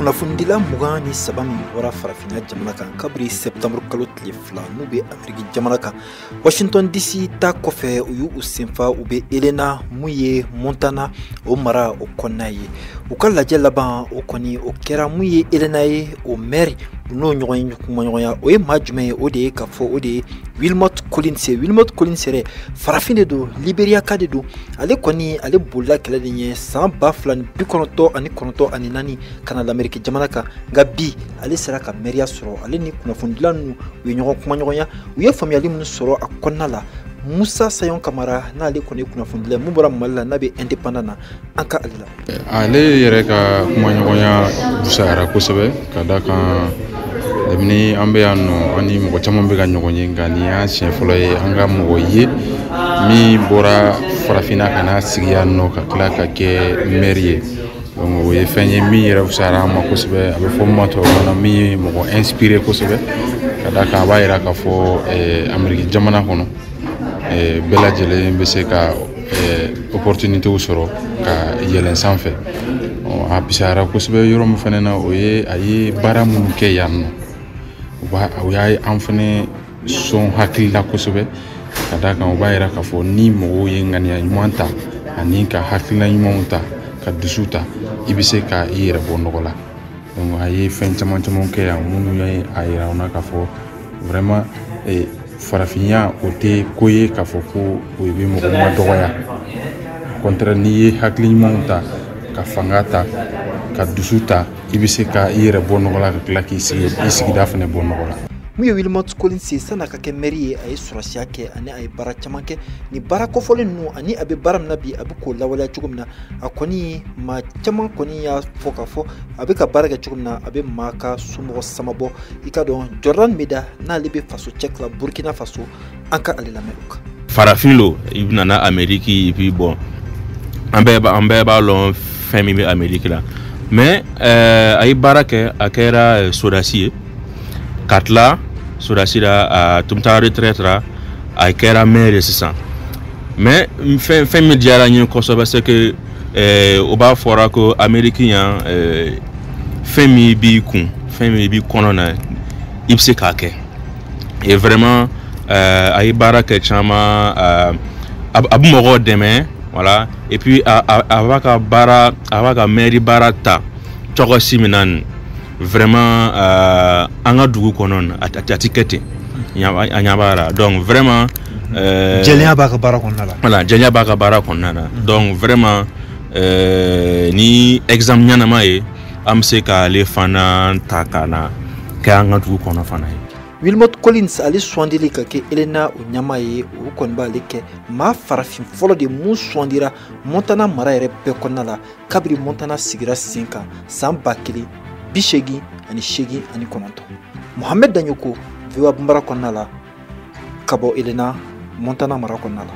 kunafundila mugani sabami wara farafina jamana kan kabri septembre kalo tile fila n'u be Ameriki jamana kan Washington DC ta kɔfɛ u y'u senfa u be Elena mun ye Montana o mara o kɔnɔna ye u ka lajɛ laban o kɔni o kɛra mun ye Elena ye o maire n'o ɲɔgɔn ye kuma ɲɔgɔnya o ye maa jumɛn ye o de ye ka fɔ o de ye Wilmot Collins yɛrɛ farafin de don Liberia ka de don ale kɔni ale bolila kɛlɛ de ɲɛ san 2019 ani naani kana l'Amérique jamana kan nka bi ale sera ka mairia sɔrɔ ale ni kunnafonidilan ninnu u ye ɲɔgɔn kuma ɲɔgɔnya u ye faamuyali minnu sɔrɔ a kɔnɔna la Musa Sayon Kamara n'ale kɔni ye kunnafonidilan mun bɔra Mali la n'a bɛ indépendant na an ka ale la. Ale yɛrɛ ka kuma ɲɔgɔnya busayara kosɛbɛ ka da kan ni an bɛ yan nɔ ani mɔgɔ caman bɛ ka ɲɔgɔn ye nka nin y'a siɲɛ fɔlɔ ye an ka mɔgɔ ye min bɔra farafinna ka n'a sigi yan nɔ ka tila ka kɛ maire ye donc o ye fɛn ye min yɛrɛ fisayara an ma kosɛbɛ a bɛ fɔ min ma tubabukan na min ye mɔgɔ inspiré kosɛbɛ ka da kan a b'a yira k'a fɔ Ameriki jamana kɔnɔ bɛɛ lajɛlen bɛ se ka opportunitéw sɔrɔ ka yɛlɛn sanfɛ a fisayara kosɛbɛ yɔrɔ min fana na o ye a ye baara minnu kɛ yan nɔ o y'a an fana sɔn hakili la kosɛbɛ ka da kan o b'a yira k'a fɔ ni mɔgɔw ye ŋaniya ɲuman ta ani ka hakilina ɲumanw ta ka dusu ta i bɛ se ka i yɛrɛ bɔ nɔgɔ la donc a ye fɛn caman kɛ yan minnu ye a yira an na k'a fɔ vraiment farafinya o tɛ ko ye k'a fɔ ko o bɛ mɔgɔ ma dɔgɔya contraire n'i ye hakili ɲumanw ta ka fanga ta ka dusu ta i bɛ se ka i yɛrɛ bɔ nɔgɔ la ka tila k'i sigida fana bɔ nɔgɔ la. Mun ye Wilmot Collins ye san'a ka kɛ maire ye a ye sɔrɔsiya kɛ ani a ye baara caman kɛ ni baara kɔfɔlen ninnu ani a bɛ baara min na bi a bɛ k'o lawaleya cogo min na a kɔni maa caman kɔni y'a fɔ k'a fɔ a bɛ ka baara kɛ cogo min na a bɛ maa ka somɔgɔ sama bɔ i ka dɔn Jordan Meda n'ale bɛ faso cɛ la Burkina Faso an ka ale lamɛn o kan. Farafin lo i nana Ameriki puis bon an bɛɛ b'a lɔn fɛn min bɛ Ameriki la mais a ye baara kɛ a kɛra sodasi ye ka tila sodasi la a tun taa retraite la a kɛra maire sisan mais fɛn min diyara n ye kosɛbɛ c'est que o b'a fɔra ko Ameriki yan fɛn min b'i kun fɛn min b'i kɔnɔ na i bɛ se k'a kɛ et vraiment a ye baara kɛ caman a bɛ mɔgɔw dɛmɛ voilà et puis a b'a ka maire baara ta cogo si min na vraiment an ka dugu kɔnɔ a tɛ kɛ ten a ɲɛ b'a la donc vraiment jɛlenya b'a ka baara kɔnɔna la voilà jɛlenya b'a ka baara kɔnɔna la donc vraiment ni exemple ɲɛnama ye an bɛ se k'ale fana ta ka na kɛ an ka dugu kɔnɔ fana ye. Wilmot Collins ale sugandili ka kɛ Elena o ɲama ye o kɔni b'ale kɛ maa farafin fɔlɔ de mun sugandira Montana mara yɛrɛ bɛɛ kɔnɔna la kabiri Montana sigira sen kan san 1989 Mohamed Danyoko VOA Bumbara kɔnɔna la ka bɔ Elena Montana mara kɔnɔna la.